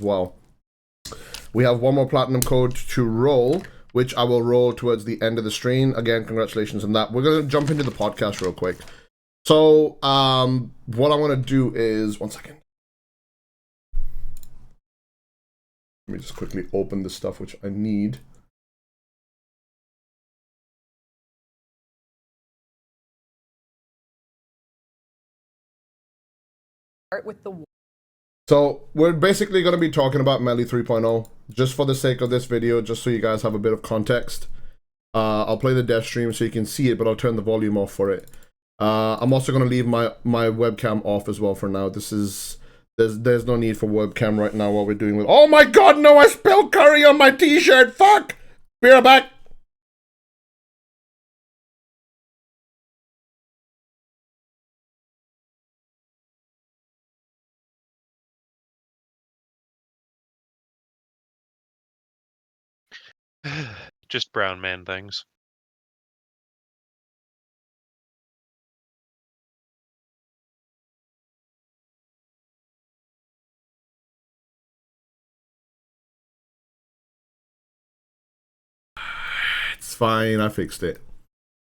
well. We have one more platinum code to roll, which I will roll towards the end of the stream. Again, congratulations on that. We're going to jump into the podcast real quick. So, what I want to do is, one second. Let me just quickly open the stuff which I need. With the So we're basically going to be talking about Melee 3.0 just for the sake of this video, just so you guys have a bit of context. I'll play the dev stream so you can see it, but I'll turn the volume off for it. I'm also going to leave my webcam off as well for now. There's no need for webcam right now while we're doing with. Oh my god, no, I spilled curry on my t-shirt. Fuck. Be right back. Just brown man things. It's fine, I fixed it.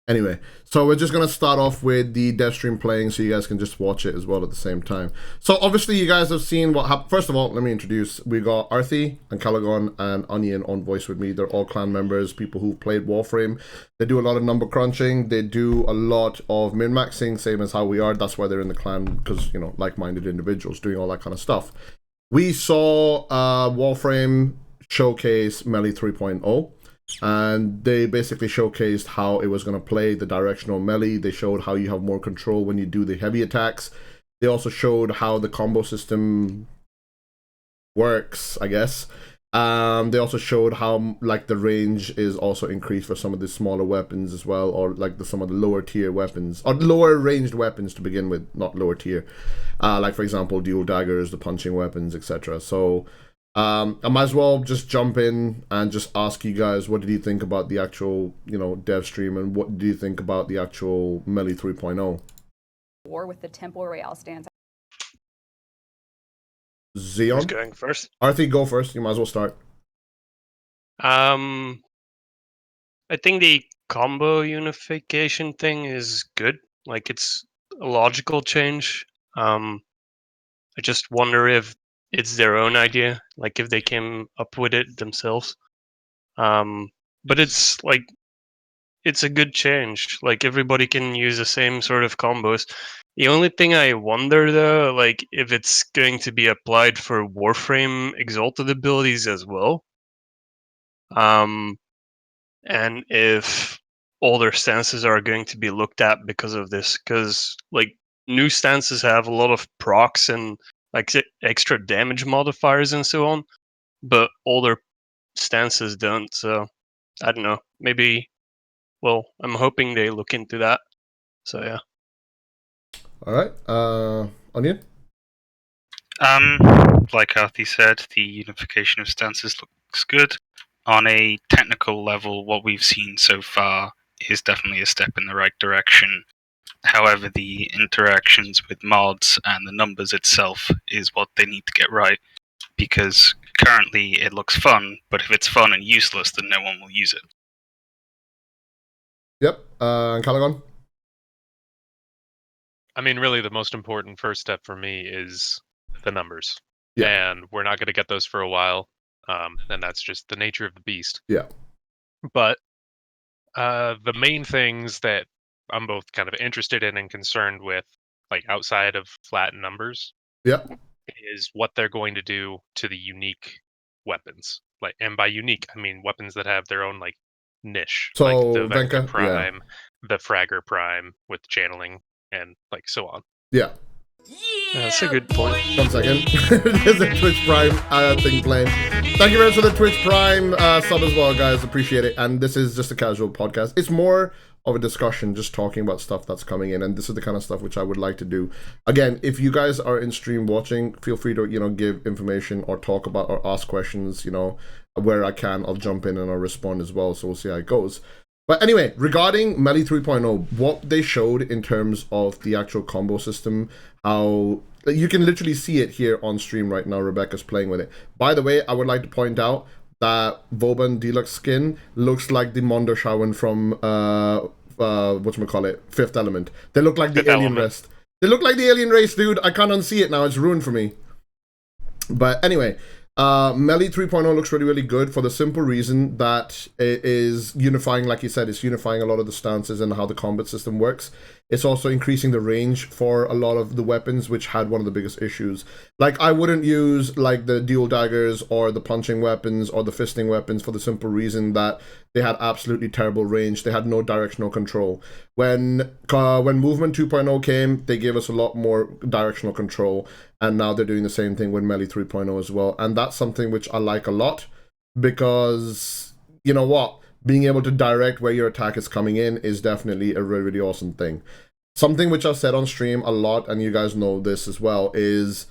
Anyway, so we're just going to start off with the dev stream playing so you guys can just watch it as well at the same time. So obviously you guys have seen what happened. First of all, let me introduce. We got Arthi and Callaghan and Onion on voice with me. They're all clan members, people who've played Warframe. They do a lot of number crunching. They do a lot of min-maxing, same as how we are. That's why they're in the clan, because, you know, like-minded individuals doing all that kind of stuff. We saw Warframe showcase Melee 3.0. And they basically showcased how it was going to play the directional melee. They showed how you have more control when you do the heavy attacks. They also showed how the combo system works, I guess. They also showed how like the range is also increased for some of the smaller weapons as well, or like some of the lower tier weapons, or lower ranged weapons to begin with, not lower tier. Like for example, dual daggers, the punching weapons, etc. So I might as well just jump in and just ask you guys, what did you think about the actual, you know, dev stream, and what do you think about the actual Melee 3.0? war with the Temple Royale stands. Xeon? Who's going first? Arthi, go first. You might as well start. I think the combo unification thing is good. Like, it's a logical change. I just wonder if it's their own idea, like if they came up with it themselves. But it's like, it's a good change. Like, everybody can use the same sort of combos. The only thing I wonder though, like if it's going to be applied for Warframe exalted abilities as well. And if older stances are going to be looked at because of this, because like new stances have a lot of procs and like extra damage modifiers and so on, but older stances don't. So I don't know. Maybe. Well, I'm hoping they look into that. So yeah. All right. Onion? Like Arthi said, the unification of stances looks good. On a technical level, what we've seen so far is definitely a step in the right direction. However, the interactions with mods and the numbers itself is what they need to get right, because currently it looks fun, but if it's fun and useless, then no one will use it. Yep. Callaghan? I mean, really, the most important first step for me is the numbers. Yeah. And we're not going to get those for a while. And that's just the nature of the beast. Yeah. But the main things that I'm both kind of interested in and concerned with, like outside of flat numbers, Yeah. is what they're going to do to the unique weapons. Like, and by unique, I mean weapons that have their own like niche, So, like the Vector Venka, Prime, the Fragger Prime with channeling, and like so on. Yeah. That's a good point. 1 second. There's a Twitch Prime thing playing. Thank you very much for the Twitch Prime sub as well, guys. Appreciate it. And this is just a casual podcast. It's more of a discussion, just talking about stuff that's coming in, and this is the kind of stuff which I would like to do. Again, if you guys are in stream watching, feel free to, you know, give information or talk about or ask questions, you know, where I can. I'll jump in and I'll respond as well, so we'll see how it goes. But anyway, regarding Melee 3.0, what they showed in terms of the actual combo system, how You can literally see it here on stream right now. Rebecca's playing with it. By the way, I would like to point out that Vauban Deluxe skin looks like the Mondoshawan from whatchamacallit, Fifth Element. They look like the alien race. They look like the alien race, dude. I can't unsee it now. It's ruined for me. But anyway, Melee 3.0 looks really, really good for the simple reason that it is unifying, like you said, it's unifying a lot of the stances and how the combat system works. It's also increasing the range for a lot of the weapons, which had one of the biggest issues. Like, I wouldn't use, like, the dual daggers or the punching weapons or the fisting weapons for the simple reason that they had absolutely terrible range. They had no directional control. When Movement 2.0 came, they gave us a lot more directional control, and now they're doing the same thing with Melee 3.0 as well. And that's something which I like a lot, because, you know what? Being able to direct where your attack is coming in is definitely a really, really awesome thing. Something which I've said on stream a lot, and you guys know this as well, is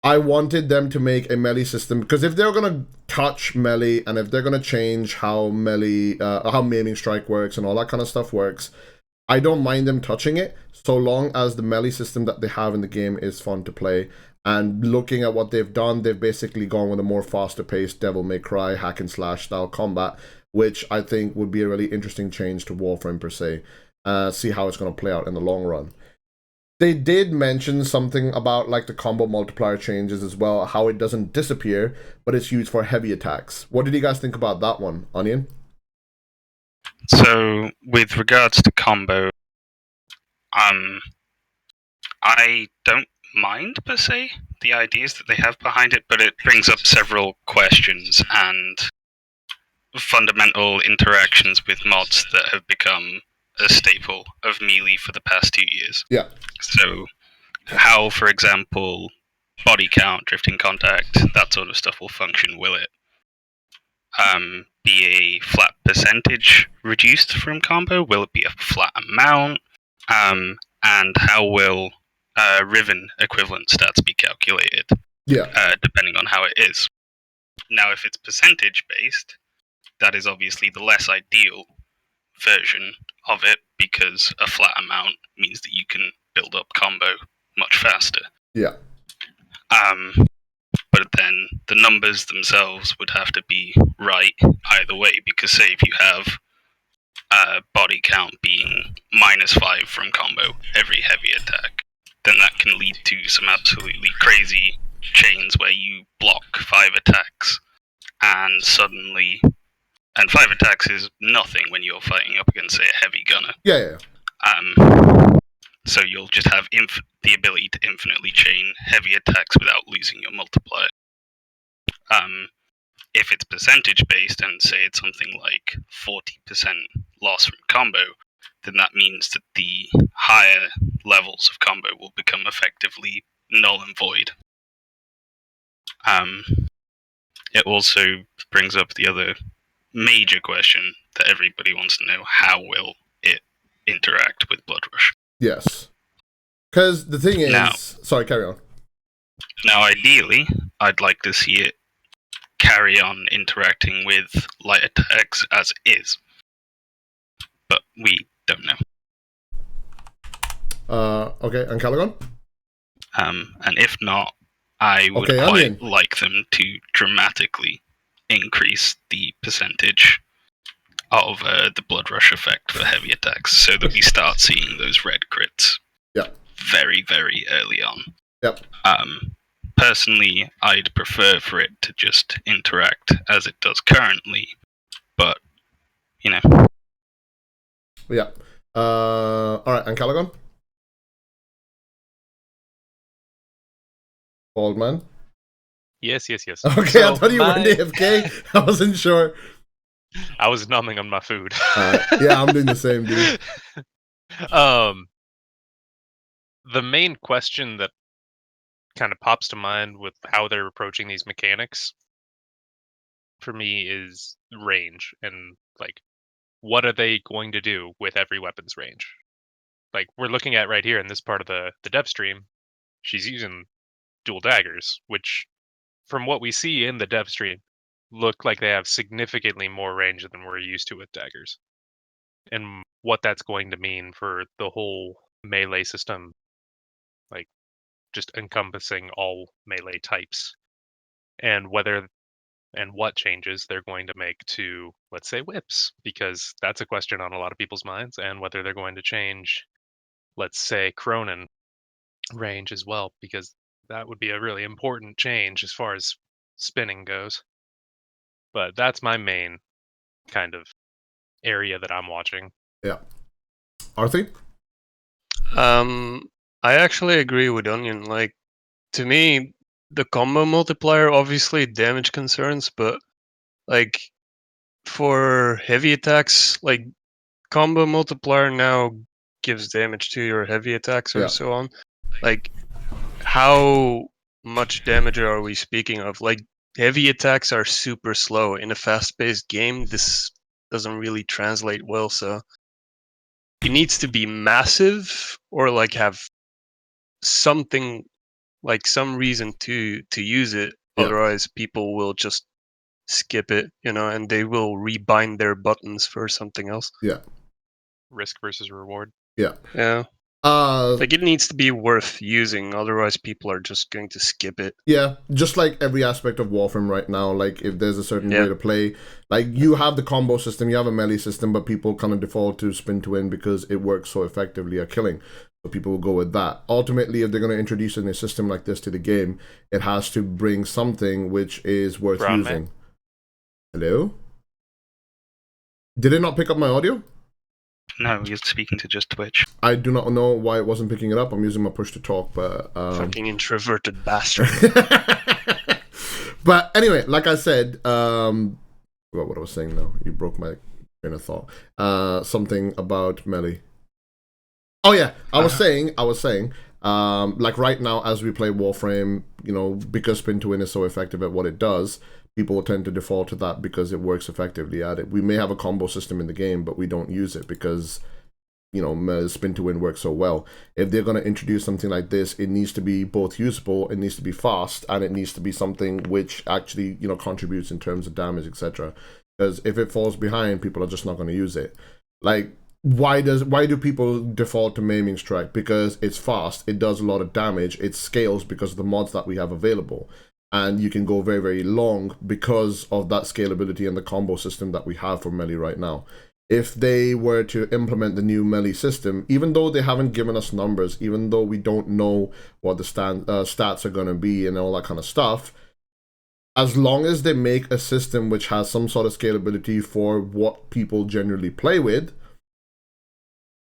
I wanted them to make a melee system, because if they're going to touch melee, and if they're going to change how melee, how maiming strike works and all that kind of stuff works, I don't mind them touching it, so long as the melee system that they have in the game is fun to play. And looking at what they've done, they've basically gone with a more faster paced Devil May Cry hack and slash style combat, which I think would be a really interesting change to Warframe per se. See how it's going to play out in the long run. They did mention something about like the combo multiplier changes as well, how it doesn't disappear, but it's used for heavy attacks. What did you guys think about that one, Onion? So, with regards to combo, I don't mind per se the ideas that they have behind it, but it brings up several questions and fundamental interactions with mods that have become a staple of Melee for the past 2 years. Yeah. So, how, for example, body count, drifting contact, that sort of stuff will function, will it be a flat percentage reduced from combo? Will it be a flat amount? And how will Riven equivalent stats be calculated? Yeah. Depending on how it is. Now, if it's percentage based, that is obviously the less ideal version of it, because a flat amount means that you can build up combo much faster. Yeah. But then the numbers themselves would have to be right either way, because say if you have body count being -5 from combo every heavy attack, then that can lead to some absolutely crazy chains where you block 5 attacks and suddenly... And 5 attacks is nothing when you're fighting up against, say, a heavy gunner. Yeah. So you'll just have the ability to infinitely chain heavy attacks without losing your multiplier. If it's percentage based and say it's something like 40% loss from combo, then that means that the higher levels of combo will become effectively null and void. It also brings up the other major question that everybody wants to know: how will it interact with Blood Rush? Yes. Because the thing is... Now, sorry, carry on. Now, ideally, I'd like to see it carry on interacting with light attacks as is. But we don't know. Okay, and Caligon? And if not, I would quite like them to dramatically increase the percentage of the Blood Rush effect for heavy attacks, so that we start seeing those red crits very, very early on. Yep. Personally, I'd prefer for it to just interact as it does currently, but, you know. Yeah. Alright, and Caligon? Bald man? Yes. Okay, So I thought you were in AFK. I wasn't sure. I was numbing on my food. Yeah, I'm doing the same, dude. The main question that kind of pops to mind with how they're approaching these mechanics for me is range, and like, what are they going to do with every weapon's range? Like, we're looking at right here in this part of the dev stream, she's using dual daggers, which from what we see in the dev stream look like they have significantly more range than we're used to with daggers, and what that's going to mean for the whole melee system, like just encompassing all melee types, and whether and what changes they're going to make to, let's say, whips, because that's a question on a lot of people's minds, and whether they're going to change, let's say, Cronin range as well, because that would be a really important change as far as spinning goes. But that's my main kind of area that I'm watching. Yeah. Arthur? I actually agree with Onion. Like, to me, the combo multiplier, obviously damage concerns, but like for heavy attacks, like combo multiplier now gives damage to your heavy attacks or Yeah. so on. Like, how much damage are we speaking of? Like, heavy attacks are super slow. In a fast-paced game, this doesn't really translate well, so it needs to be massive or like have something, like some reason to use it. Yeah. Otherwise people will just skip it, and they will rebind their buttons for something else. Yeah. Risk versus reward. Yeah. Yeah. Like, it needs to be worth using, otherwise people are just going to skip it. Yeah, just like every aspect of Warframe right now, like if there's a certain Yeah. way to play, like you have the combo system, you have a melee system, but people kind of default to spin to win because it works so effectively at killing. So people will go with that. Ultimately, if they're going to introduce a system like this to the game, it has to bring something which is worth Brown using. man. Hello? Did it not pick up my audio? No, you're speaking to just Twitch. I do not know why it wasn't picking it up. I'm using my push to talk, but Fucking introverted bastard. But anyway, like I said, forgot what I was saying now. You broke my train of thought. Something about melee. Oh yeah, I was saying, like right now as we play Warframe, because spin to win is so effective at what it does, people will tend to default to that because it works effectively at it. We may have a combo system in the game, but we don't use it because spin to win works so well. If they're going to introduce something like this, it needs to be both usable, it needs to be fast, and it needs to be something which actually contributes in terms of damage, etc. Because if it falls behind, people are just not going to use it. Like, why do people default to Maiming Strike? Because it's fast, it does a lot of damage, it scales because of the mods that we have available, and you can go very, very long because of that scalability and the combo system that we have for melee right now. If they were to implement the new melee system, even though they haven't given us numbers, even though we don't know what the stats are going to be and all that kind of stuff, as long as they make a system which has some sort of scalability for what people generally play with,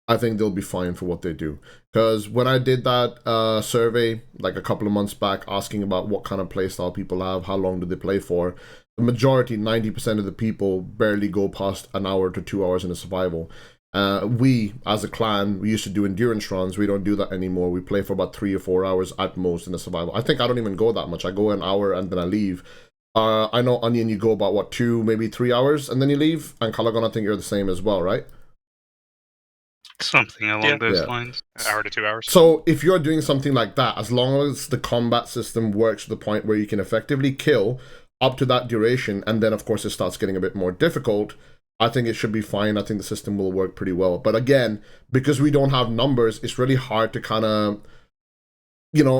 I think they'll be fine for what they do. Because when I did that survey like a couple of months back asking about what kind of playstyle people have, how long do they play for, the majority, 90% of the people barely go past an hour to 2 hours in a survival. We, as a clan, we used to do endurance runs. We don't do that anymore. We play for about 3 or 4 hours at most in a survival. I think I don't even go that much. I go an hour and then I leave. I know, Onion, you go about, what, 2, maybe 3 hours and then you leave? And Calagon, I think you're the same as well, right? Something along those lines. An hour to 2 hours. So if you're doing something like that, as long as the combat system works to the point where you can effectively kill up to that duration, and then of course it starts getting a bit more difficult, I think it should be fine. I think the system will work pretty well. But again, because we don't have numbers, it's really hard to kind of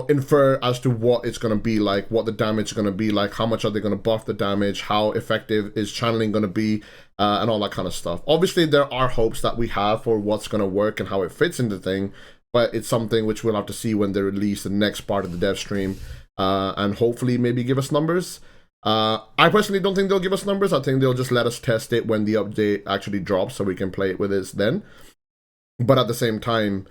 infer as to what it's going to be like, what the damage is going to be like, how much are they going to buff the damage, how effective is channeling going to be, and all that kind of stuff. Obviously, there are hopes that we have for what's going to work and how it fits into the thing, but it's something which we'll have to see when they release the next part of the dev stream, and hopefully maybe give us numbers. I personally don't think they'll give us numbers. I think they'll just let us test it when the update actually drops so we can play it with us then. But at the same time,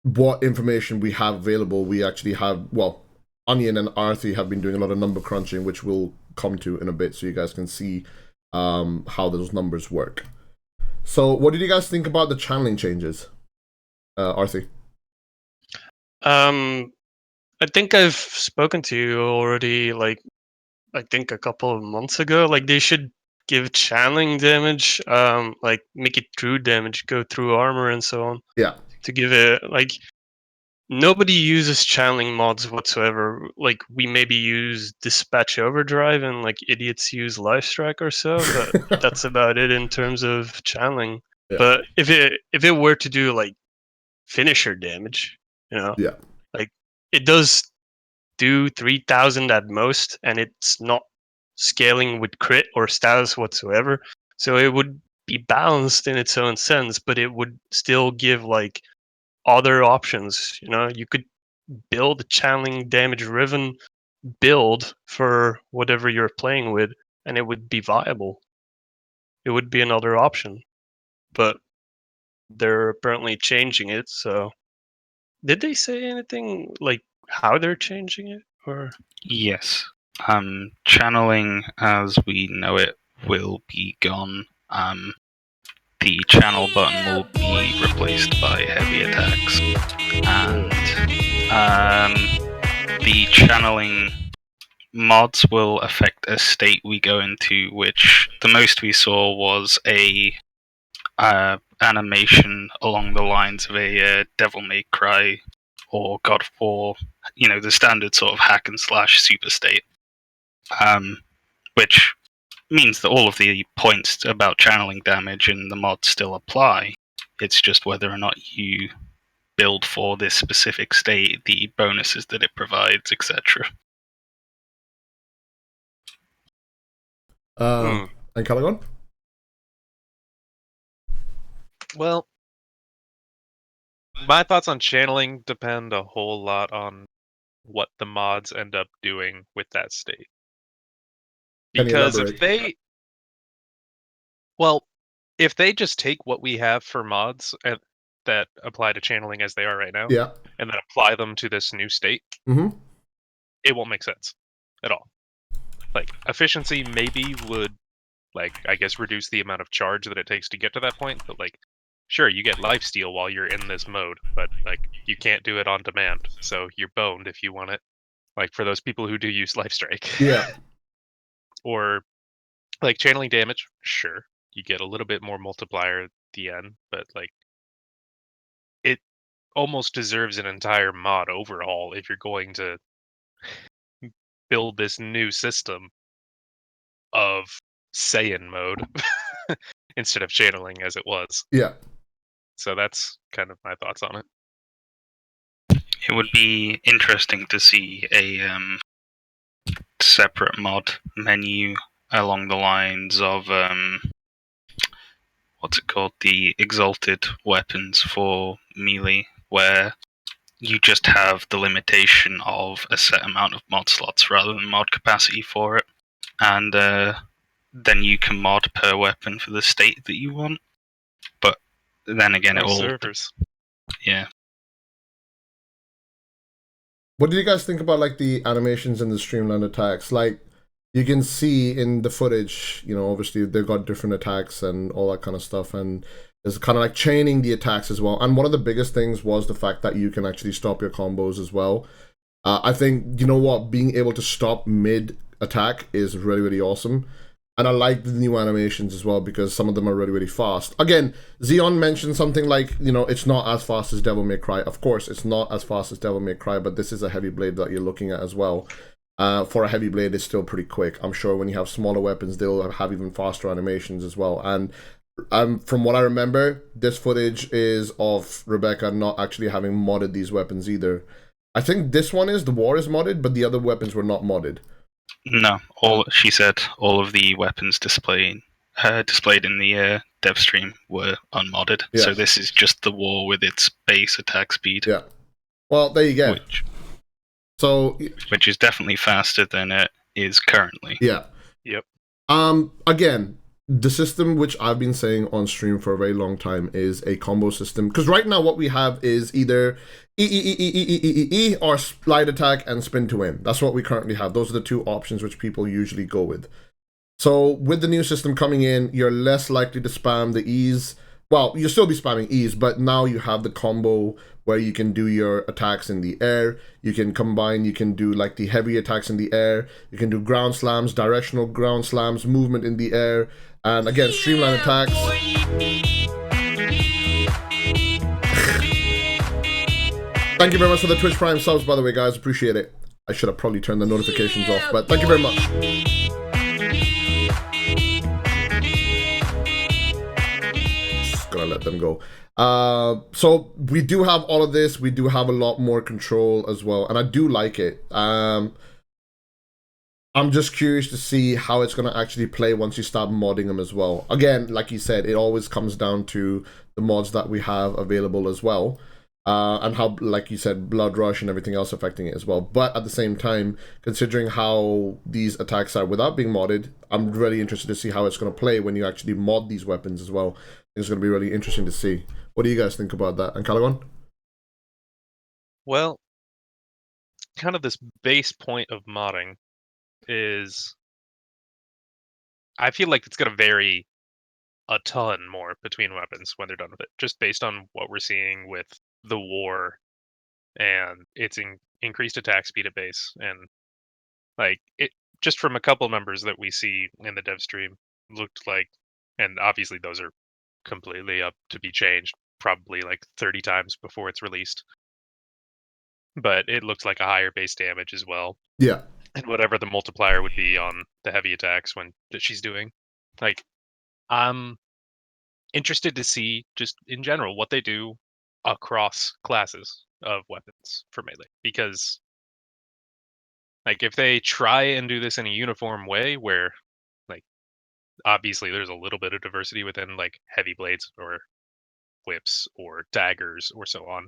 what information we have available, we actually have, well, Onion and Arthi have been doing a lot of number crunching, which we'll come to in a bit so you guys can see how those numbers work. So what did you guys think about the channeling changes, Arthi? I think I've spoken to you already, like, I think a couple of months ago. Like, they should give channeling damage, like make it true damage, go through armor and so on. Yeah. To give it, like, nobody uses channeling mods whatsoever. Like, we maybe use Dispatch Overdrive and like idiots use Lifestrike or so, but that's about it in terms of channeling. Yeah. But if it were to do like finisher damage, Yeah. like it does do 3,000 at most, and it's not scaling with crit or status whatsoever. So it would be balanced in its own sense, but it would still give like other options. You know, you could build a channeling damage riven build for whatever you're playing with, and it would be viable. It would be another option, but they're apparently changing it. So, did they say anything like how they're changing it, or? Yes. Channeling as we know it will be gone. The channel button will be replaced by heavy attacks, and the channeling mods will affect a state we go into, which the most we saw was a animation along the lines of a Devil May Cry or God of War, you know, the standard sort of hack and slash super state, which means that all of the points about channeling damage in the mod still apply. It's just whether or not you build for this specific state, the bonuses that it provides, etc. And Callaghan? Well, my thoughts on channeling depend a whole lot on what the mods end up doing with that state. Because if they just take what we have for mods and that apply to channeling as they are right now, yeah, and then apply them to this new state, it won't make sense at all. Like, efficiency maybe would, like, I guess reduce the amount of charge that it takes to get to that point, but like, sure, you get lifesteal while you're in this mode, but like, you can't do it on demand, so you're boned if you want it. Like, for those people who do use Lifestrike. Yeah. Or like channeling damage, sure, you get a little bit more multiplier at the end, but like, it almost deserves an entire mod overhaul if you're going to build this new system of Saiyan mode instead of channeling as it was. Yeah. So that's kind of my thoughts on it. It would be interesting to see a separate mod menu along the lines of what's it called, the exalted weapons for melee, where you just have the limitation of a set amount of mod slots rather than mod capacity for it, and then you can mod per weapon for the state that you want. But then again, it all servers. Yeah. What do you guys think about like the animations and the streamlined attacks? Like, you can see in the footage, you know, obviously they've got different attacks and all that kind of stuff, and it's kind of like chaining the attacks as well. And one of the biggest things was the fact that you can actually stop your combos as well. I think, you know what, being able to stop mid-attack is really, really awesome. And I like the new animations as well, because some of them are really, really fast. Again, Xeon mentioned something like, you know, it's not as fast as Devil May Cry. Of course, it's not as fast as Devil May Cry, but this is a heavy blade that you're looking at as well. For a heavy blade, it's still pretty quick. I'm sure when you have smaller weapons, they'll have even faster animations as well. And from what I remember, this footage is of Rebecca not actually having modded these weapons either. I think this one is, the war is modded, but the other weapons were not modded. No, she said all of the weapons displayed in the dev stream were unmodded. Yeah. So this is just the war with its base attack speed. Yeah. Well, there you go. Which is definitely faster than it is currently. Yeah. Yep. Again, the system which I've been saying on stream for a very long time is a combo system. Because right now what we have is either E or slide attack and spin to win. That's what we currently have. Those are the two options which people usually go with. So with the new system coming in, you're less likely to spam the E's. Well, you'll still be spamming E's, but now you have the combo where you can do your attacks in the air. You can combine, you can do like the heavy attacks in the air. You can do ground slams, directional ground slams, movement in the air. And again, streamline attacks. Thank you very much for the Twitch Prime subs, by the way, guys. Appreciate it. I should have probably turned the notifications off, but thank you very much. Just gonna let them go. So we do have all of this. We do have a lot more control as well, and I do like it. I'm just curious to see how it's going to actually play once you start modding them as well. Again, like you said, it always comes down to the mods that we have available as well. And how, like you said, Blood Rush and everything else affecting it as well. But at the same time, considering how these attacks are without being modded, I'm really interested to see how it's going to play when you actually mod these weapons as well. It's going to be really interesting to see. What do you guys think about that? And Calagon? Well, kind of this base point of modding is, I feel like it's going to vary a ton more between weapons when they're done with it, just based on what we're seeing with the war and its increased attack speed at base, and like it just from a couple numbers that we see in the dev stream looked like, and obviously those are completely up to be changed probably like 30 times before it's released, but it looks like a higher base damage as well. Yeah. And whatever the multiplier would be on the heavy attacks that she's doing. Like, I'm interested to see just in general what they do across classes of weapons for melee, because like if they try and do this in a uniform way where like obviously there's a little bit of diversity within like heavy blades or whips or daggers or so on,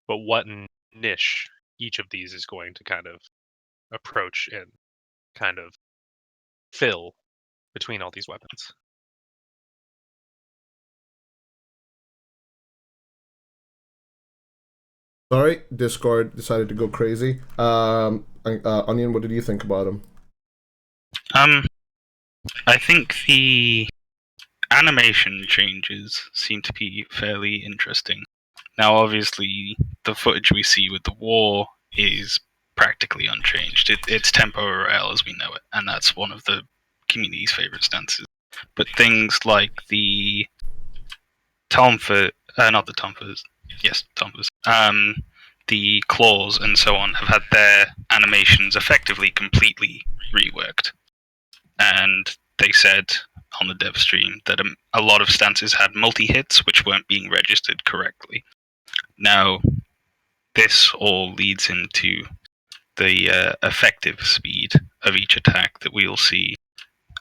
but what niche each of these is going to kind of approach and kind of fill between all these weapons. Sorry, Discord decided to go crazy. Onion, what did you think about him? I think the animation changes seem to be fairly interesting. Now, obviously, the footage we see with the war is practically unchanged. It's tempo rail as we know it, and that's one of the community's favorite stances. But things like the Tomford, not the Tomfords, yes, Tomfords, the claws and so on have had their animations effectively completely reworked. And they said on the dev stream that a lot of stances had multi-hits which weren't being registered correctly. Now, this all leads into the effective speed of each attack that we'll see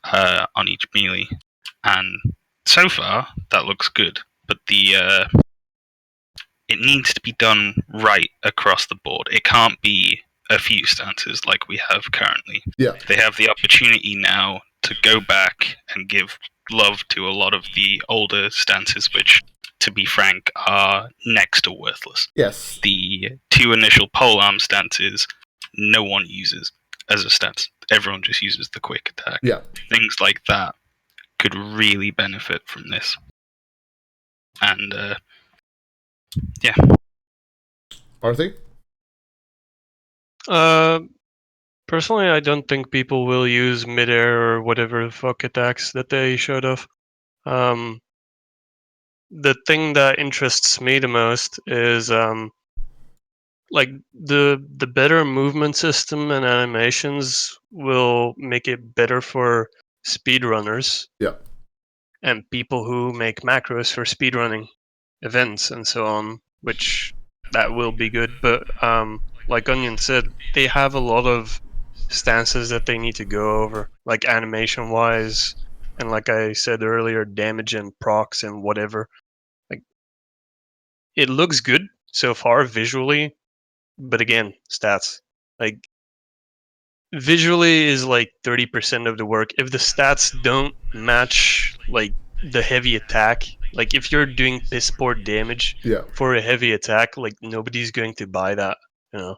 on each melee. And so far, that looks good. But it needs to be done right across the board. It can't be a few stances like we have currently. Yeah. They have the opportunity now to go back and give love to a lot of the older stances, which, to be frank, are next to worthless. Yes. The two initial polearm stances, no one uses as a stance. Everyone just uses the quick attack. Yeah. Things like that could really benefit from this. And, yeah. Arthur? Personally, I don't think people will use midair or whatever the fuck attacks that they showed off. The thing that interests me the most is like the better movement system and animations will make it better for speedrunners. Yeah. And people who make macros for speedrunning events and so on, which that will be good. But like Onion said, they have a lot of stances that they need to go over, like animation wise, and like I said earlier, damage and procs and whatever. Like, it looks good so far visually, but again, stats. Like, visually is like 30% of the work. If the stats don't match like the heavy attack, like if you're doing piss poor damage Yeah. for a heavy attack, like nobody's going to buy that, you know.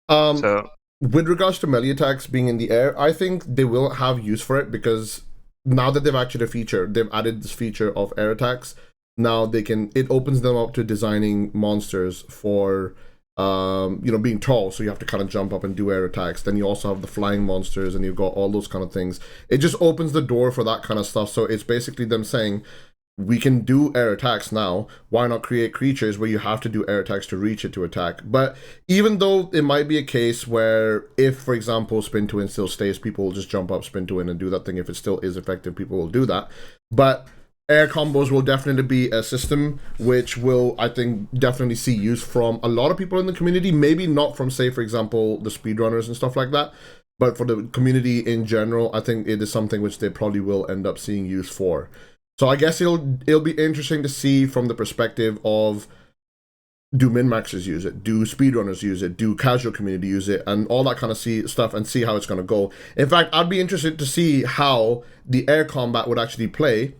So with regards to melee attacks being in the air, I think they will have use for it, because now that they've added this feature of air attacks. Now it opens them up to designing monsters for being tall, so you have to kind of jump up and do air attacks. Then you also have the flying monsters, and you've got all those kind of things. It just opens the door for that kind of stuff. So it's basically them saying, we can do air attacks now. Why not create creatures where you have to do air attacks to reach it to attack? But even though it might be a case where if, for example, spin to win still stays, people will just jump up, spin to win, and do that thing. If it still is effective, people will do that. But air combos will definitely be a system which will, I think, definitely see use from a lot of people in the community. Maybe not from, say, for example, the speedrunners and stuff like that, but for the community in general, I think it is something which they probably will end up seeing use for. So I guess it'll be interesting to see from the perspective of, do min-maxers use it? Do speedrunners use it? Do casual community use it? And all that kind of stuff, and see how it's going to go. In fact, I'd be interested to see how the air combat would actually play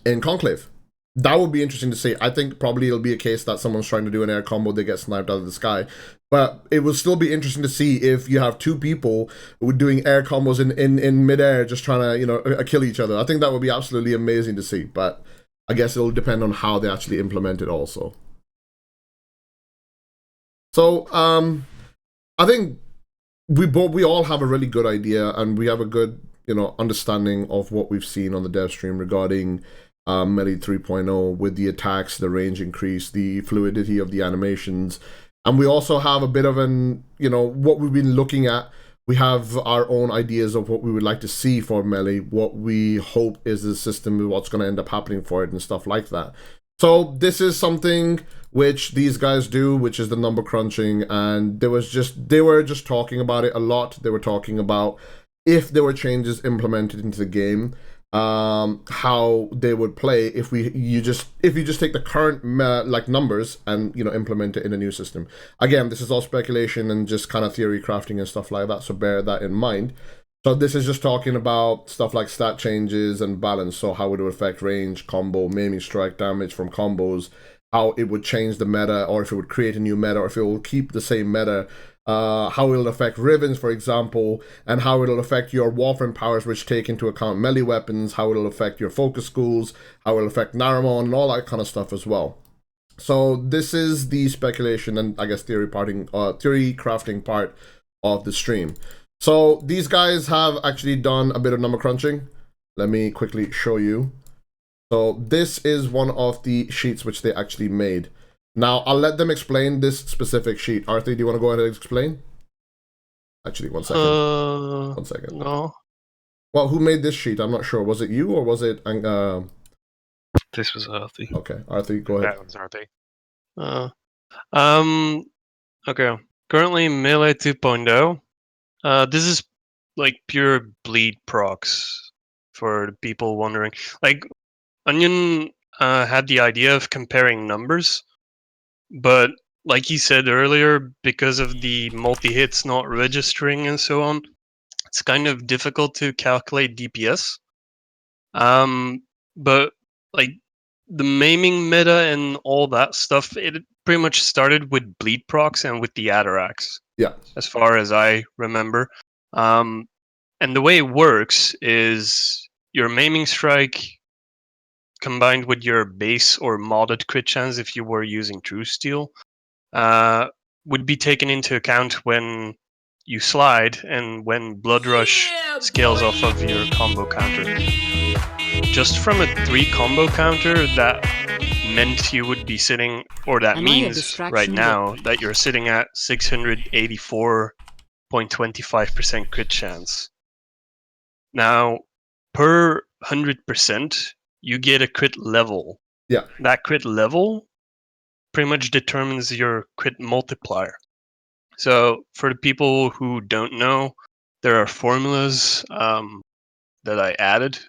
in Conclave. That would be interesting to see. I think probably it'll be a case that someone's trying to do an air combo, they get sniped out of the sky. But it will still be interesting to see if you have two people doing air combos in midair, just trying to, you know, kill each other. I think that would be absolutely amazing to see. But I guess it'll depend on how they actually implement it also. So, I think we all have a really good idea, and we have a good, you know, understanding of what we've seen on the dev stream regarding Melee 3.0 with the attacks, the range increase, the fluidity of the animations, and we also have a bit of an, you know, what we've been looking at. We have our own ideas of what we would like to see for Melee, what we hope is the system, what's going to end up happening for it, and stuff like that. So this is something which these guys do, which is the number crunching, and they were just talking about it a lot. They were talking about if there were changes implemented into the game, how they would play if you just take the current like numbers and, you know, implement it in a new system. Again, this is all speculation and just kind of theory crafting and stuff like that, so bear that in mind. So this is just talking about stuff like stat changes and balance, so how it would affect range, combo, maiming, strike, damage from combos, how it would change the meta, or if it would create a new meta, or if it will keep the same meta, how it'll affect Rivens, for example, and how it'll affect your Warframe powers, which take into account melee weapons, how it'll affect your focus schools, how it'll affect Naramon, and all that kind of stuff as well. So this is the speculation and, I guess, theory crafting part of the stream. So these guys have actually done a bit of number crunching. Let me quickly show you. So this is one of the sheets which they actually made. Now, I'll let them explain this specific sheet. Arthur, do you want to go ahead and explain? Actually, one second. 1 second. No. Well, who made this sheet? I'm not sure. Was it you or was it... This was Arthur. Okay, Arthur, go ahead. That was Arthur. Okay. Currently, Melee 2.0. This is like pure bleed procs for the people wondering. Like, Onion had the idea of comparing numbers, but like he said earlier, because of the multi-hits not registering and so on, it's kind of difficult to calculate DPS. But like the maiming meta and all that stuff, it pretty much started with bleed procs and with the Atarax. Yeah. As far as I remember. And the way it works is your maiming strike combined with your base or modded crit chance, if you were using True Steel, would be taken into account when you slide and when Blood Rush scales off of your combo counter. Just from a 3 combo counter, that meant you would be sitting, or that means right now that you're sitting at 684.25% crit chance. Now, per 100%, you get a crit level. Yeah. That crit level pretty much determines your crit multiplier. So, for the people who don't know, there are formulas that I added.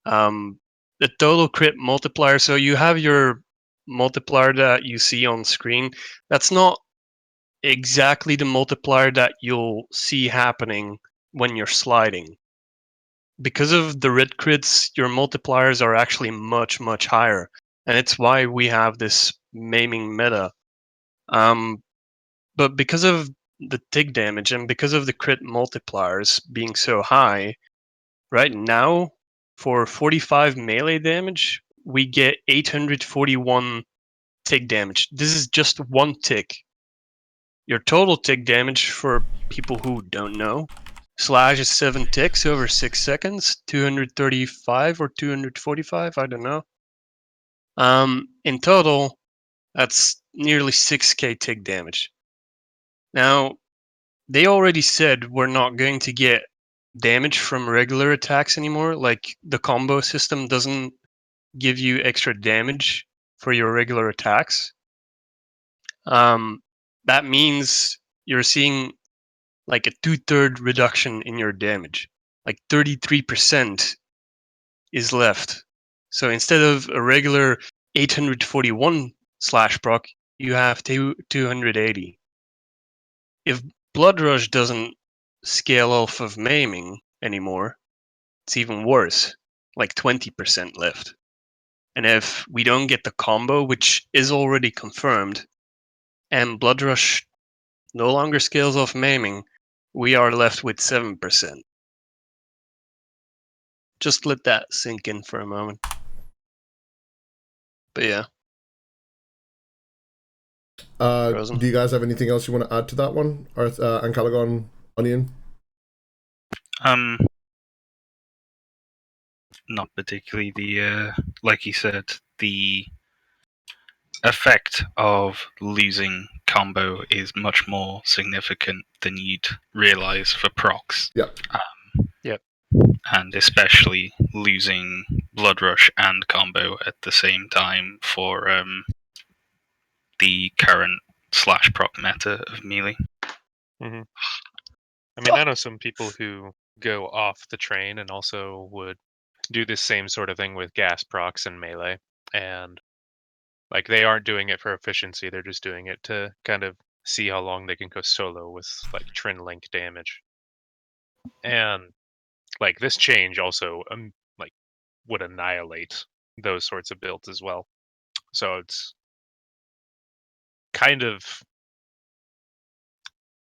The total crit multiplier, so you have your multiplier that you see on screen. That's not exactly the multiplier that you'll see happening when you're sliding. Because of the red crits, your multipliers are actually much, much higher. And it's why we have this maiming meta. But because of the tick damage and because of the crit multipliers being so high, right now, for 45 melee damage, we get 841 tick damage. This is just one tick. Your total tick damage, for people who don't know, Slash is 7 ticks over 6 seconds, 235 or 245, I don't know. In total, that's nearly 6k tick damage. Now, they already said we're not going to get damage from regular attacks anymore. Like, the combo system doesn't give you extra damage for your regular attacks, that means you're seeing like a 2/3 reduction in your damage. Like 33% is left. So instead of a regular 841 slash proc, you have 280. If Blood Rush doesn't scale off of maiming anymore, it's even worse, like 20% left. And if we don't get the combo, which is already confirmed, and Blood Rush no longer scales off maiming, we are left with 7%. Just let that sink in for a moment. But yeah. Frozen. Do you guys have anything else you want to add to that one? Or Ancalagon, Onion? Not particularly. The like you said, the effect of losing combo is much more significant than you'd realize for procs. Yep. Yep. And especially losing Blood Rush and combo at the same time for the current slash proc meta of melee. Mm-hmm. I mean, I know some people who go off the train and also would do this same sort of thing with gas procs and melee, and like they aren't doing it for efficiency, they're just doing it to kind of see how long they can go solo with like Trin Link damage. And like this change also like would annihilate those sorts of builds as well. So it's kind of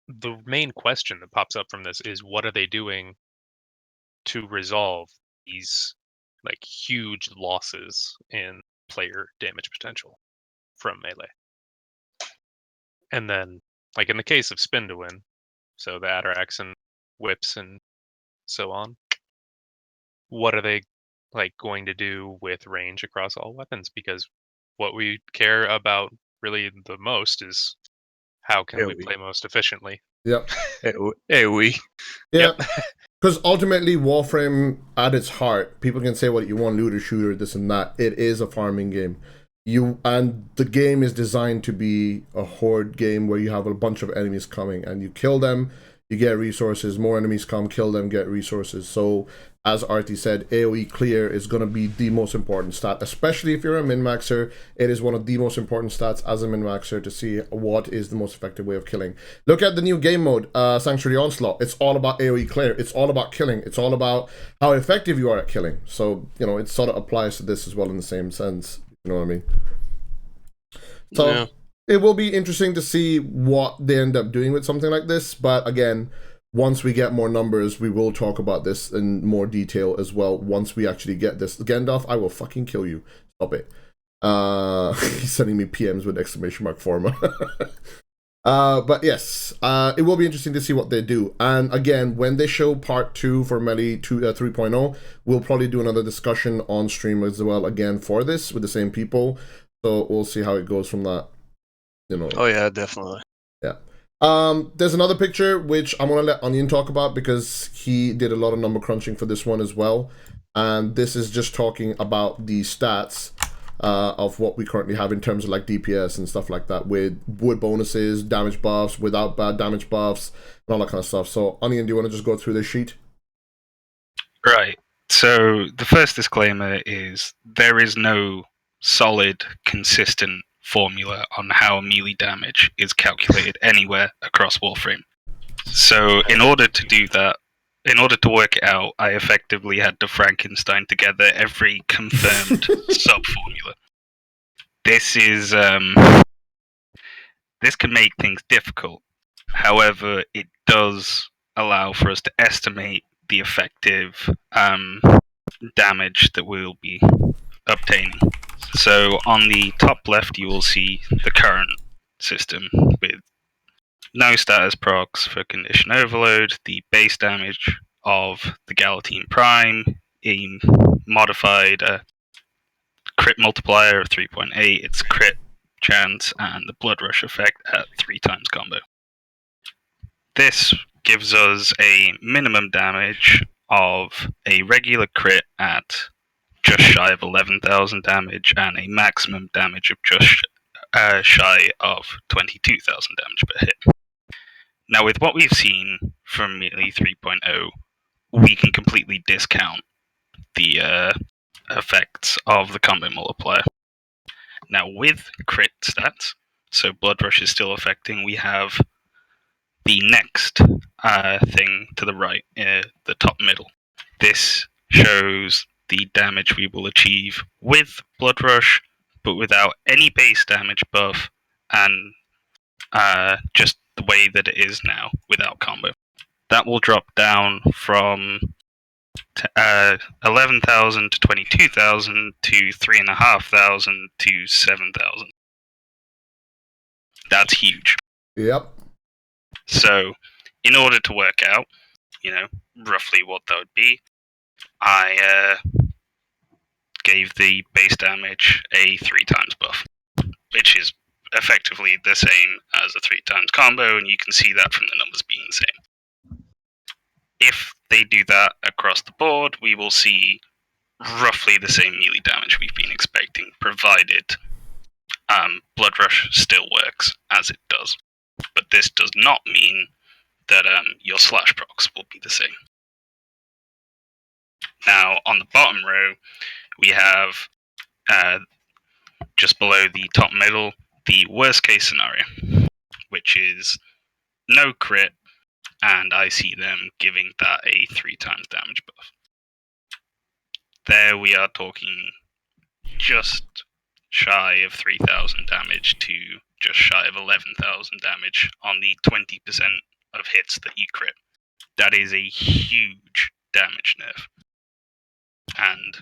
the main question that pops up from this is what are they doing to resolve these like huge losses in player damage potential from melee? And then like in the case of Spin to Win, so the Atarax and whips and so on, what are they like going to do with range across all weapons? Because what we care about really the most is how can we play most efficiently. Yep. AoE. Yeah. Because ultimately, Warframe, at its heart, people can say what you want, looter, shooter, this and that. It is a farming game. And the game is designed to be a horde game where you have a bunch of enemies coming and you kill them, you get resources, more enemies come, kill them, get resources. So as Artie said, AoE clear is going to be the most important stat, especially if you're a min-maxer. It is one of the most important stats as a min-maxer to see what is the most effective way of killing. Look at the new game mode, Sanctuary Onslaught. It's all about AoE clear. It's all about killing. It's all about how effective you are at killing. So, you know, it sort of applies to this as well in the same sense. You know what I mean? So yeah. It will be interesting to see what they end up doing with something like this. But again, once we get more numbers, we will talk about this in more detail as well. Once we actually get this. Gandalf, I will fucking kill you. Stop it. He's sending me PMs with exclamation mark forma. But yes, it will be interesting to see what they do. And again, when they show part 2 for Melee 3.0, we'll probably do another discussion on stream as well again for this with the same people. So we'll see how it goes from that. You know. Oh yeah, definitely. Yeah. There's another picture which I'm gonna let Onion talk about because he did a lot of number crunching for this one as well. And this is just talking about the stats of what we currently have in terms of like DPS and stuff like that, with bonuses, damage buffs, without bad damage buffs, and all that kind of stuff. So Onion, do you want to just go through this sheet? Right. So the first disclaimer is there is no solid, consistent formula on how melee damage is calculated anywhere across Warframe. So in order to do that, in order to work it out, I effectively had to Frankenstein together every confirmed sub-formula. This is this can make things difficult. However, it does allow for us to estimate the effective damage that we'll be obtaining. So on the top left, you will see the current system with no status procs for condition overload, the base damage of the Galatine Prime, a modified crit multiplier of 3.8, its crit chance, and the Blood Rush effect at 3 times combo. This gives us a minimum damage of a regular crit at just shy of 11,000 damage and a maximum damage of just shy of 22,000 damage per hit. Now, with what we've seen from Melee 3.0, we can completely discount the effects of the combo multiplier. Now, with crit stats, so Blood Rush is still affecting, we have the next thing to the right, the top middle. This shows the damage we will achieve with Blood Rush, but without any base damage buff, and just the way that it is now, without combo. That will drop down from 11,000 to 22,000 to 3,500 to 7,000. That's huge. Yep. So, in order to work out, roughly what that would be, I gave the base damage a 3 times buff, which is effectively the same as a 3 times combo, and you can see that from the numbers being the same. If they do that across the board, we will see roughly the same melee damage we've been expecting, provided Blood Rush still works as it does. But this does not mean that your slash procs will be the same. Now, on the bottom row, we have, just below the top middle, the worst case scenario, which is no crit, and I see them giving that a 3 times damage buff. There we are talking just shy of 3,000 damage to just shy of 11,000 damage on the 20% of hits that you crit. That is a huge damage nerf, and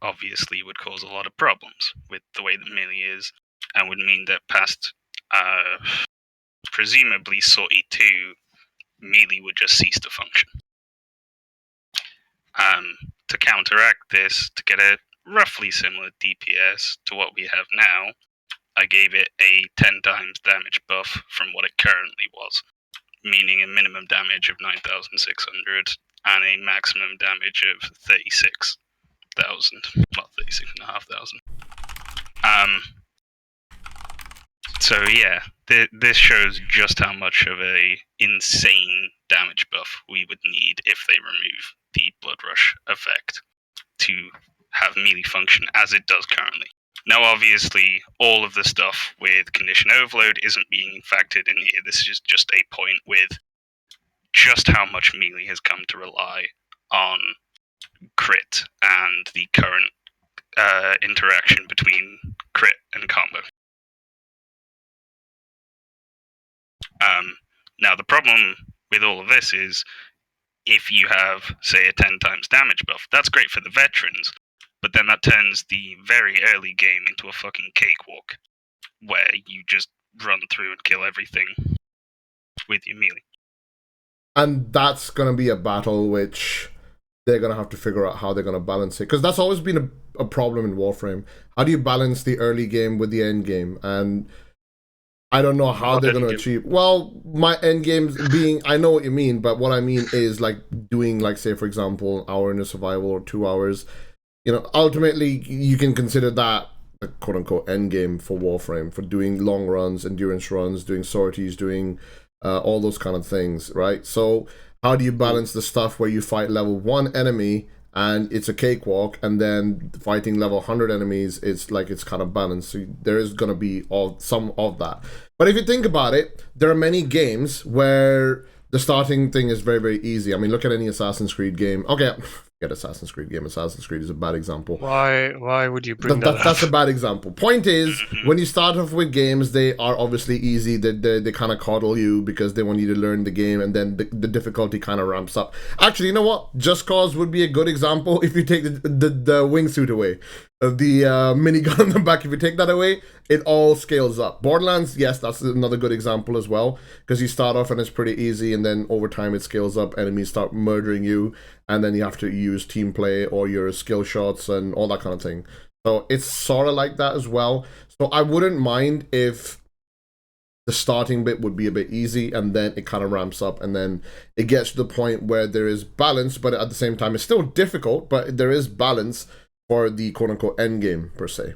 obviously would cause a lot of problems with the way that melee is, and would mean that past presumably Sortie 2, melee would just cease to function. To counteract this, to get a roughly similar DPS to what we have now, I gave it a 10 times damage buff from what it currently was, meaning a minimum damage of 9,600 and a maximum damage of 36,000. Well, 36,500. So yeah, this shows just how much of a insane damage buff we would need if they remove the Blood Rush effect to have melee function as it does currently. Now, obviously, all of the stuff with condition overload isn't being factored in here. This is just a point with just how much melee has come to rely on crit and the current interaction between crit and combo. Now, the problem with all of this is if you have, say, a 10 times damage buff, that's great for the veterans, but then that turns the very early game into a fucking cakewalk, where you just run through and kill everything with your melee. And that's going to be a battle which they're going to have to figure out how they're going to balance it. Because that's always been a problem in Warframe. How do you balance the early game with the end game? And I don't know how they're going to achieve. Well, my end games being, I know what you mean, but what I mean is like doing, like, say, for example, an hour in a survival or 2 hours. Ultimately, you can consider that a quote-unquote end game for Warframe, for doing long runs, endurance runs, doing sorties, doing all those kind of things, right? So how do you balance the stuff where you fight level 1 enemy and it's a cakewalk, and then fighting level 100 enemies, it's like it's kind of balanced. So there is going to be some of that. But if you think about it, there are many games where the starting thing is very, very easy. I mean, look at any Assassin's Creed game. Okay, forget Assassin's Creed game. Assassin's Creed is a bad example. Why would you bring that up? That's a bad example. Point is, when you start off with games, they are obviously easy. They kind of coddle you because they want you to learn the game, and then the difficulty kind of ramps up. Actually, you know what? Just Cause would be a good example if you take the wingsuit away. The minigun on the back, if you take that away, it all scales up. Borderlands, yes, that's another good example as well, because you start off and it's pretty easy, and then over time it scales up, enemies start murdering you, and then you have to use team play or your skill shots and all that kind of thing. So it's sort of like that as well. So I wouldn't mind if the starting bit would be a bit easy, and then it kind of ramps up, and then it gets to the point where there is balance, but at the same time it's still difficult, but there is balance for the quote-unquote end game per se.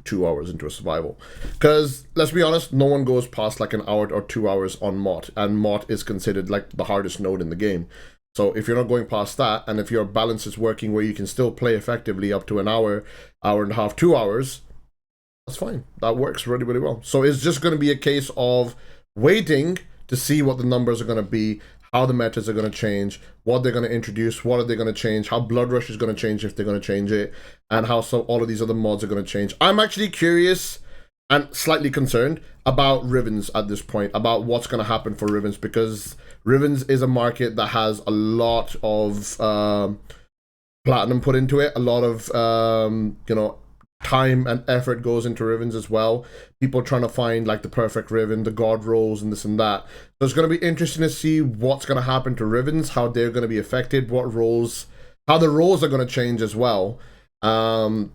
2 hours into a survival, because let's be honest, no one goes past like an hour or 2 hours on Mott, and Mott is considered like the hardest node in the game. So if you're not going past that, and if your balance is working where you can still play effectively up to an hour and a half, 2 hours, that's fine. That works really, really well. So it's just going to be a case of waiting to see what the numbers are going to be, how the metas are going to change, what they're going to introduce, what are they going to change, how Blood Rush is going to change if they're going to change it, and how all of these other mods are going to change. I'm actually curious and slightly concerned about Rivens at this point, about what's going to happen for Rivens, because Rivens is a market that has a lot of platinum put into it, a lot of time and effort goes into Rivens as well. People trying to find like the perfect Riven, the god rolls and this and that. So it's going to be interesting to see what's going to happen to Rivens, how they're going to be affected, what roles, how the roles are going to change as well. And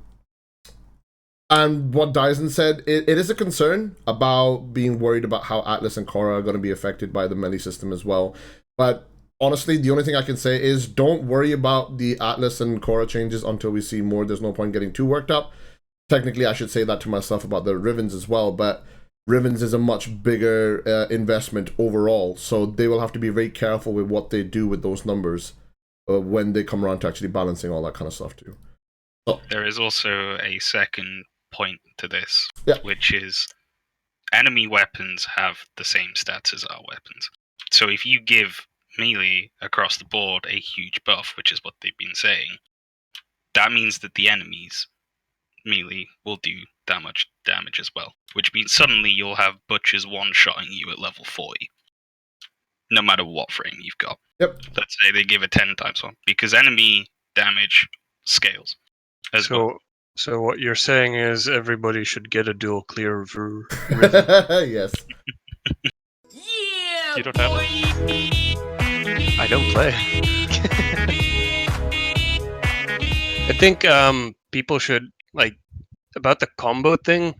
what Dyson said, it is a concern about being worried about how Atlas and Korra are going to be affected by the melee system as well. But honestly, the only thing I can say is don't worry about the Atlas and Korra changes until we see more. There's no point getting too worked up. Technically, I should say that to myself about the Rivens as well, but Rivens is a much bigger investment overall, so they will have to be very careful with what they do with those numbers when they come around to actually balancing all that kind of stuff too. So, there is also a second point to this, yeah, which is enemy weapons have the same stats as our weapons. So if you give melee across the board a huge buff, which is what they've been saying, that means that the enemies melee will do that much damage as well, which means suddenly you'll have butchers one-shotting you at level 40, no matter what frame you've got. Yep. Let's say they give a 10 times one, because enemy damage scales as well. So what you're saying is everybody should get a dual clear for yes. Yeah, you don't have one? I don't play. I think people should, like, about the combo thing,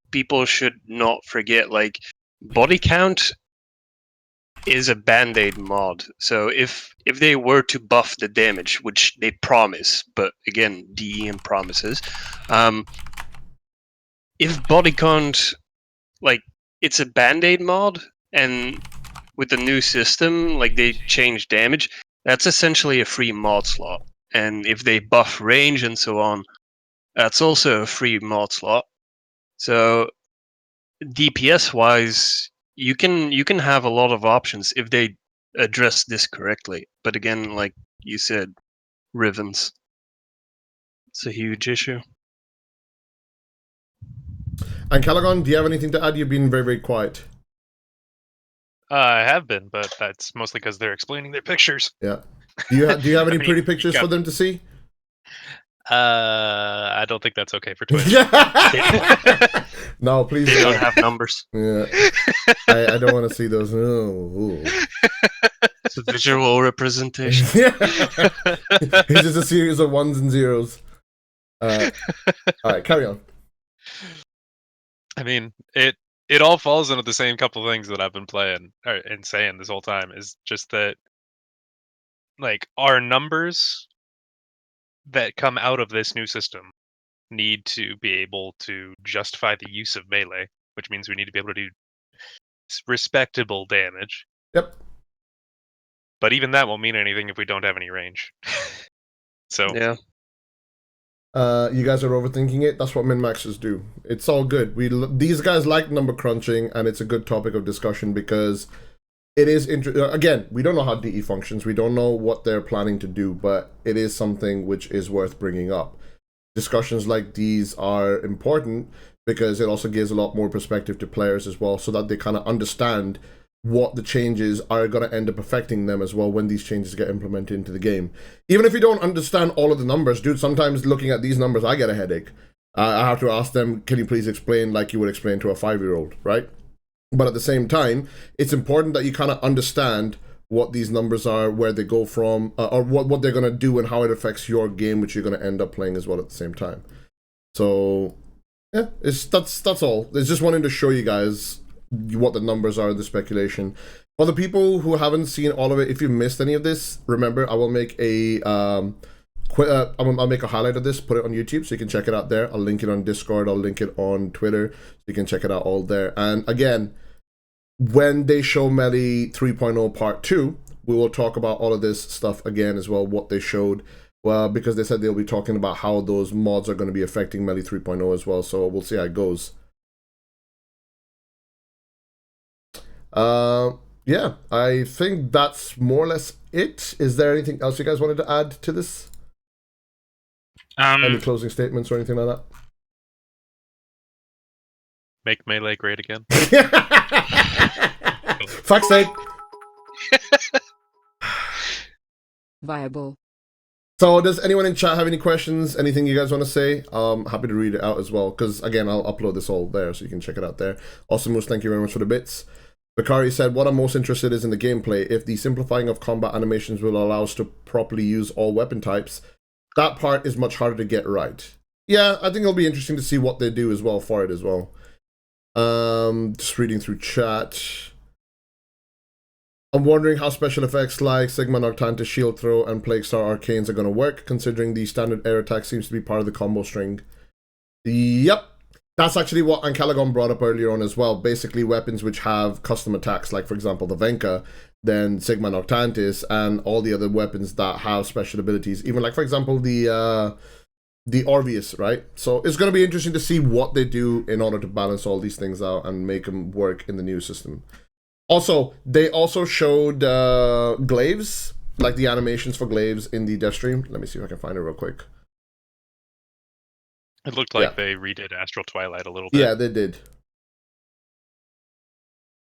people should not forget, like, body count is a band-aid mod. So if they were to buff the damage, which they promise, but again, DEM promises, if body count, like, it's a band-aid mod, and with the new system, like, they change damage, that's essentially a free mod slot. And if they buff range and so on, that's also a free mod slot. So DPS-wise, you can have a lot of options if they address this correctly. But again, like you said, Rivens, it's a huge issue. And Callaghan, do you have anything to add? You've been very, very quiet. I have been, but that's mostly because they're explaining their pictures. Yeah. Do you have any pretty pictures for them to see? I don't think that's okay for Twitch. No, please They don't have numbers. Yeah. I don't want to see those. Oh. It's a visual representation. It's just a series of ones and zeros. All right, carry on. I mean, it all falls into the same couple things that I've been playing and saying this whole time. Is just that, like, our numbers that come out of this new system need to be able to justify the use of melee, which means we need to be able to do respectable damage. Yep. But even that won't mean anything if we don't have any range. So yeah. You guys are overthinking it. That's what min-maxers do. It's all good. These guys like number crunching, and it's a good topic of discussion because it is again, we don't know how DE functions. We don't know what they're planning to do, but it is something which is worth bringing up. Discussions like these are important because it also gives a lot more perspective to players as well, so that they kind of understand what the changes are going to end up affecting them as well when these changes get implemented into the game. Even if you don't understand all of the numbers, dude, sometimes looking at these numbers, I get a headache. I have to ask them, can you please explain like you would explain to a 5-year-old, right? But at the same time, it's important that you kind of understand what these numbers are, where they go from, or what they're going to do and how it affects your game, which you're going to end up playing as well at the same time. So, yeah, that's all. It's just wanting to show you guys what the numbers are, the speculation. For the people who haven't seen all of it, if you missed any of this, remember, I will make a I'll make a highlight of this, put it on YouTube so you can check it out there. I'll link it on Discord, I'll link it on Twitter, so you can check it out all there. And again, when they show Melee 3.0 Part 2, we will talk about all of this stuff again as well, what they showed. Well, because they said they'll be talking about how those mods are going to be affecting Melee 3.0 as well, so we'll see how it goes. Yeah, I think that's more or less it. Is there anything else you guys wanted to add to this? Any closing statements or anything like that? Make Melee great again. Fuck's sake. Viable. So does anyone in chat have any questions? Anything you guys want to say? Happy to read it out as well, because again, I'll upload this all there so you can check it out there. Awesome Moose, thank you very much for the bits. Bakari said, what I'm most interested is in the gameplay. If the simplifying of combat animations will allow us to properly use all weapon types, that part is much harder to get right. Yeah, I think it'll be interesting to see what they do as well for it as well. Just reading through chat. I'm wondering how special effects like Sigma Noctante Shield Throw and Plague Star Arcanes are going to work, considering the standard air attack seems to be part of the combo string. Yep. That's actually what Ancalagon brought up earlier on as well. Basically, weapons which have custom attacks, like for example the Venka, then Sigma Noctantis, and all the other weapons that have special abilities. Even like for example the Orvius, right? So it's going to be interesting to see what they do in order to balance all these things out and make them work in the new system. Also, they also showed glaives, like the animations for glaives in the death stream. Let me see if I can find it real quick. It looked like they redid Astral Twilight a little bit. Yeah, they did.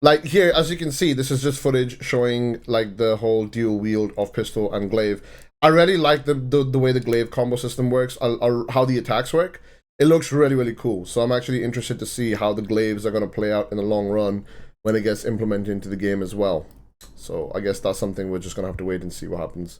Like here, as you can see, this is just footage showing like the whole dual wield of pistol and glaive. I really like the way the glaive combo system works, or how the attacks work. It looks really, really cool. So I'm actually interested to see how the glaives are going to play out in the long run when it gets implemented into the game as well. So I guess that's something we're just going to have to wait and see what happens.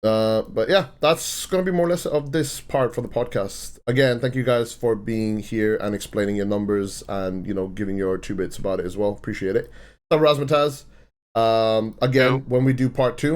But yeah, that's going to be more or less of this part for the podcast. Again, thank you guys for being here and explaining your numbers and, you know, giving your 2 bits about it as well. Appreciate it. So, Razmataz, again, when we do part 2,